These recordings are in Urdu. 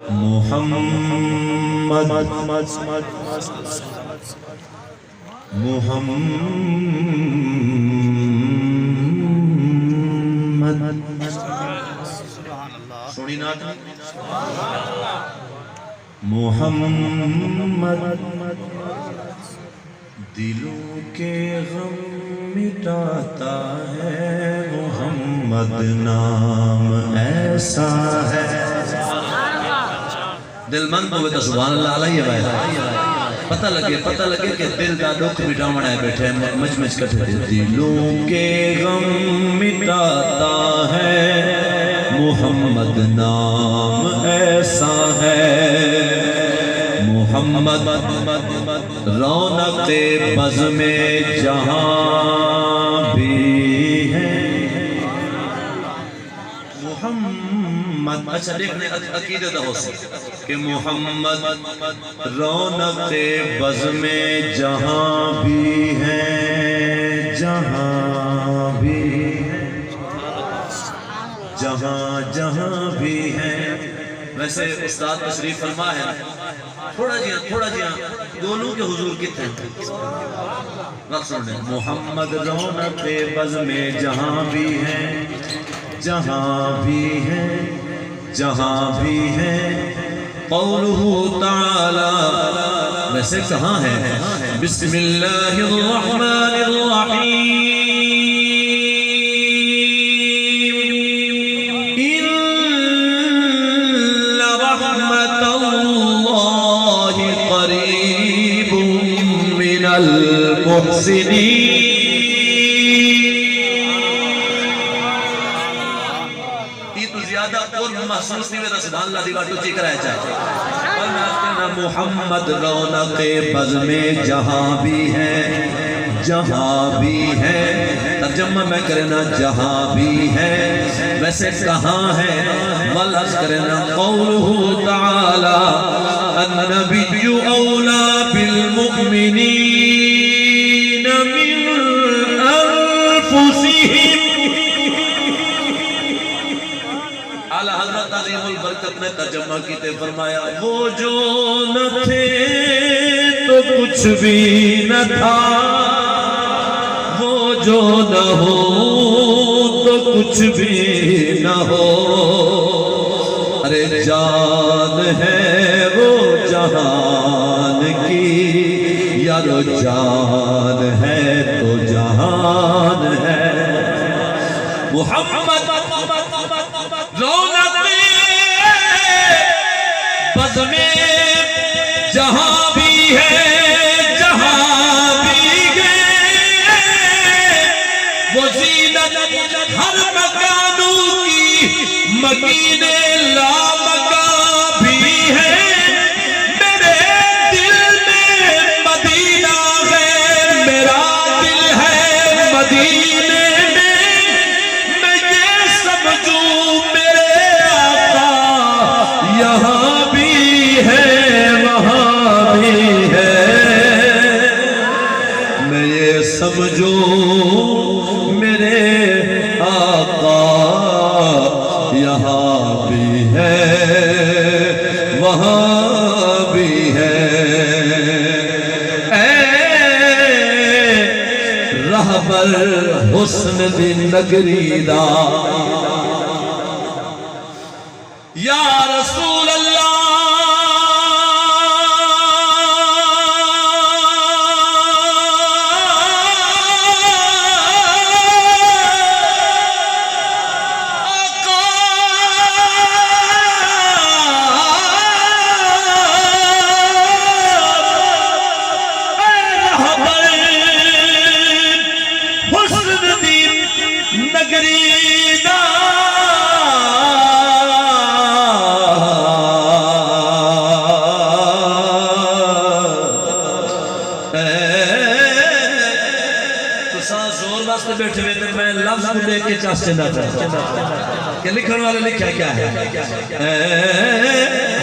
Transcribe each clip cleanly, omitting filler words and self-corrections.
محمد سونی نات محمد دلوں کے غم مٹاتا ہے محمد نام ایسا ہے دل مند ہوئے تو سبحان اللہ علیہ وآلہ پتہ لگے کہ دل دا دکھ مٹاونا ہے بیٹھے مجمج کٹھے دلوں کے غم مٹاتا ہے محمد نام ایسا ہے محمد رونق بز میں جہاں بھی ہے محمد اچھا دیکھنے عقیدہ دا ہو سکتا کہ محمد رونق بز میں جہاں بھی ہے جہاں بھی ہے جہاں بھی ہے ویسے استاد تشریف فرما ہے تھوڑا جیاں دونوں کے حضور کتنے وقت سن لیں محمد رونق بز میں جہاں بھی ہے قولہ تعالی ویسے کہاں ہے بسم اللہ الرحمن الرحیم ان رحمت اللہ قریب من المحسنین محسوس نہیں ہوتا سبحان اللہ دیوار تو چیک رہا چاہتے محمد رونق بز میں جہاں بھی ہے ترجمہ میں کرنا جہاں بھی ہے ویسے کہاں ہے والعرض کرنا قولہ تعالی النبی اولا بالمؤمنین من انفسہم حضرت عظیم البرکت نے ترجمہ کیتے فرمایا وہ جو نہ تھے تو کچھ بھی نہ تھا وہ جو نہ ہو تو کچھ بھی نہ ہو ارے جان ہے وہ جہان کی یارو جان ہے تو جہان ہے محمد رونق بز میں جہاں بھی ہے وہ زینت ہر مکانوں کی مکین لا مکان بھی ہے میرے دل میں مدینہ ہے میرا دل ہے مدینے یہاں بھی ہے وہاں بھی ہے میں یہ سمجھوں میرے آقا یہاں بھی ہے وہاں بھی ہے اے رہبر حسن دی نگری دا یا رسول اللہ حسن دی نگری دا بیٹھے ہوئے تو میں لفظ کو دیکھ کے چاس چندہ تھا کہ لکھن والے لکھا کیا ہے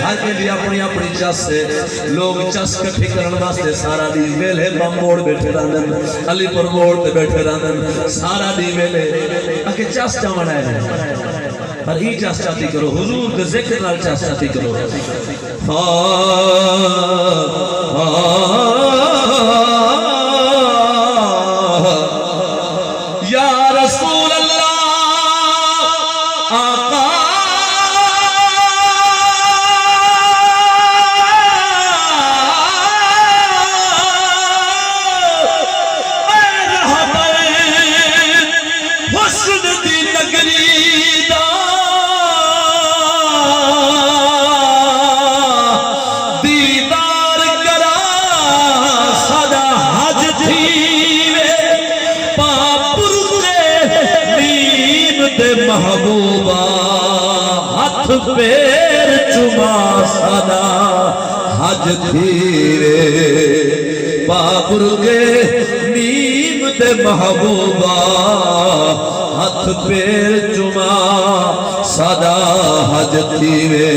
ہر کے بھی اپنی چاس سے لوگ چاس کٹھی کرن واسطے سارا دی ویلے بم موڑ بیٹھے رہندن علی پر موڑ تے بیٹھے رہندن سارا دی ویلے اکے چاس چاونا ہے ہر ای چاہتی کرو حضور کے ذکر نال چاہتی کرو یا رسول اللہ آقا محبوبہ ہاتھ پیر چما سدا حج تھیرے بابر کے نیم دے محبوبہ ہاتھ پیر چما سدا حج تھیرے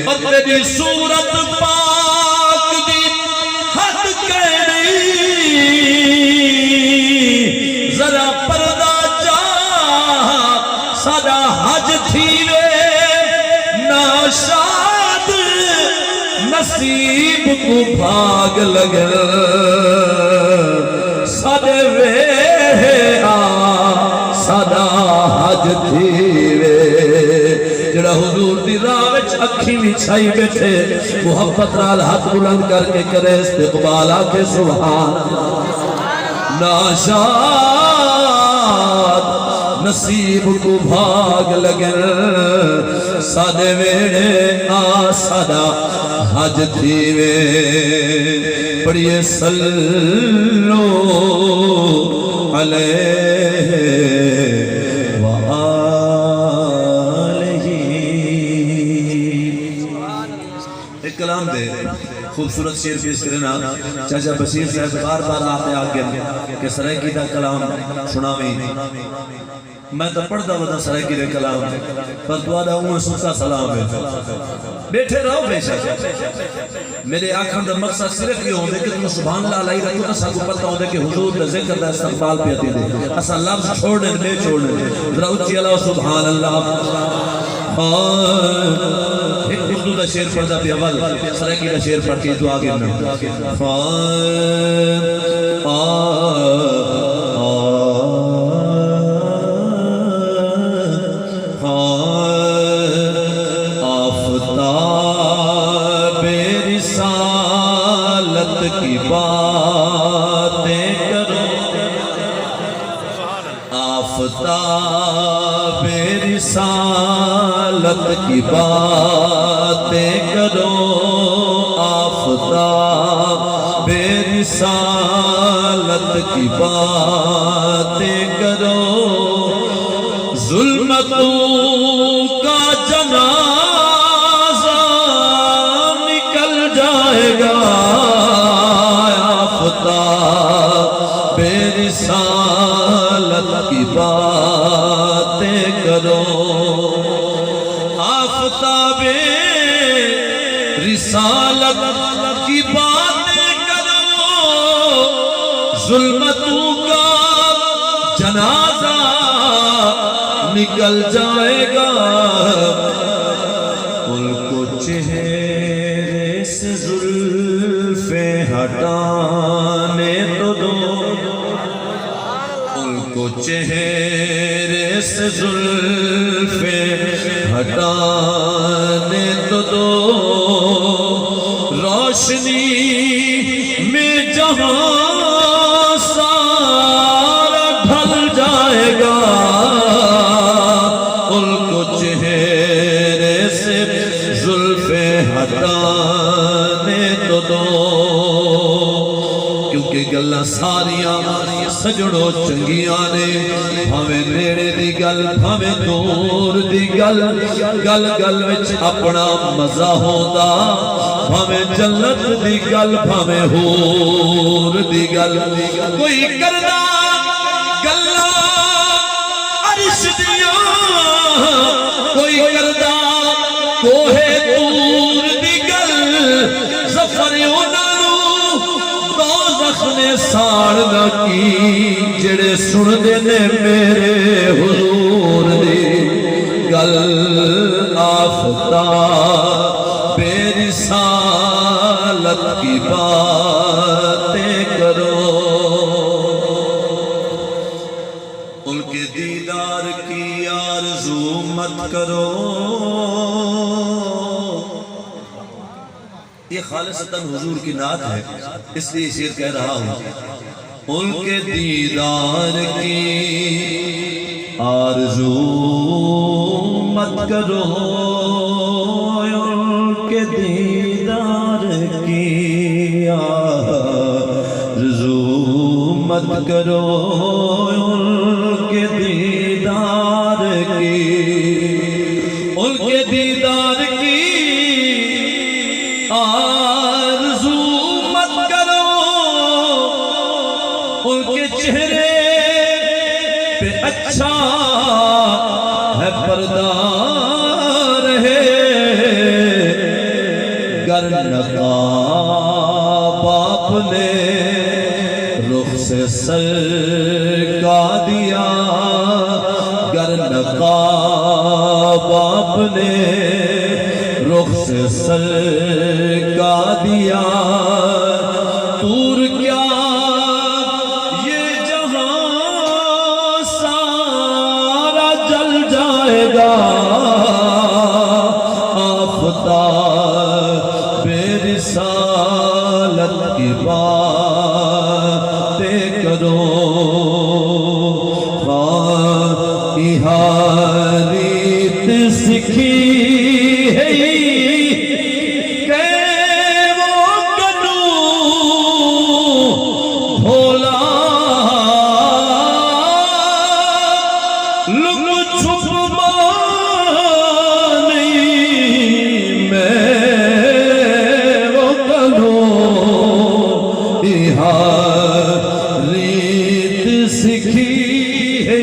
اور تیری صورت پاک دی حد کہنی ذرا پردہ سدا حج تھیوے ناشاد نصیب کو بھاگ لگے سدے وے سدا حج تھیوے جڑا حضور دی راہ وچ اکھی وچھائی بیٹھے محبت نال ہاتھ بلند کر کے کرے استقبال آکے سبحان ناشاد نصیب کو بھاگ لگن سادے ویڑے آ سادا حج تھیوے پڑھئے صلو علیہ وآلہ ایک کلام دے خوبصورت شیر پیش کرنا چاچا بشیر صاحب بار بار آتے آگے کہ سرائکی دا کلام سناویں میں تو پڑھتا بتا سرائکی دے کلام پر دعا ہوں سوچا سلام ہے بیٹھے رہو بے شک میرے آنکھاں دا مقصد صرف یہ ہوندے کہ تم سبحان اللہ علیہ رہو تو ساکو پتہ ہوندے کہ حضور دا ذکر دا استقبال پیتی دے اسا لفظ چھوڑنے دے چھوڑنے ذرا اچھی اللہ سبحان اللہ ایک اردو دا شیر پڑھتا پی اول سرائکی دا شیر پڑھ کے تو آگے آفتاب رسالت کی باتیں کرو آفتاب رسالت کی باتیں کرو آفتاب رسالت کی باتیں کرو ظلمتوں کا جنازہ نکل جائے گا آفتاب رسالت کی باتیں کرو آفتاب رسالت کی باتیں کرو ظلمتوں کا جنازہ نکل جائے گا ان کو چہرے سے زلفیں ہٹانے تو دو ان کو چہرے سے زلفیں ہٹانے تو دو روشنی میں جہاں سارا ڈھل جائے گا ہٹانے تو دو کیونکہ گلہ ساریاں سجڑو چنگیاں نے ہمیں نیڑے دی گل ہمیں دور دی گل گل گل وچ اپنا مزہ ہوتا ہمیں جنت دی گل ہمیں حور دی گل کوئی کرنا گلہ عرش دیا کوئی کرنا کوہ تور دی گل زفر اونانو دوزخ نے ساڑنا کی جڑے سن دے نے میرے حضور دی آفتاب رسالت کی باتیں کرو، ان کے دیدار کی آرزو مت کرو۔ یہ خالصتاً حضور کی نعت ہے، اس لیے شعر کہہ رہا ہوں۔ ان کے دیدار کی آرزو مت کرو، ان کے دیدار کی آرزو مت کرو، ان کے دیدار کی، ان کے دیدار کی آرزو مت کرو، ان کے چہرے پہ اچھا ہے پردہ رہے، گر نقاب آپ نے رخ سے سر کا دیا، گر نقاب آپ نے رخ سے سر کا دیا، دور کیا یہ جہاں سارا جل جائے گا، آفتاب رسالت کی باتیں کرو، ریت سکھی ہے کہ وہ کنو بھولا، لک چھپ مانی میں وہ کنو، ریت سکھی ہے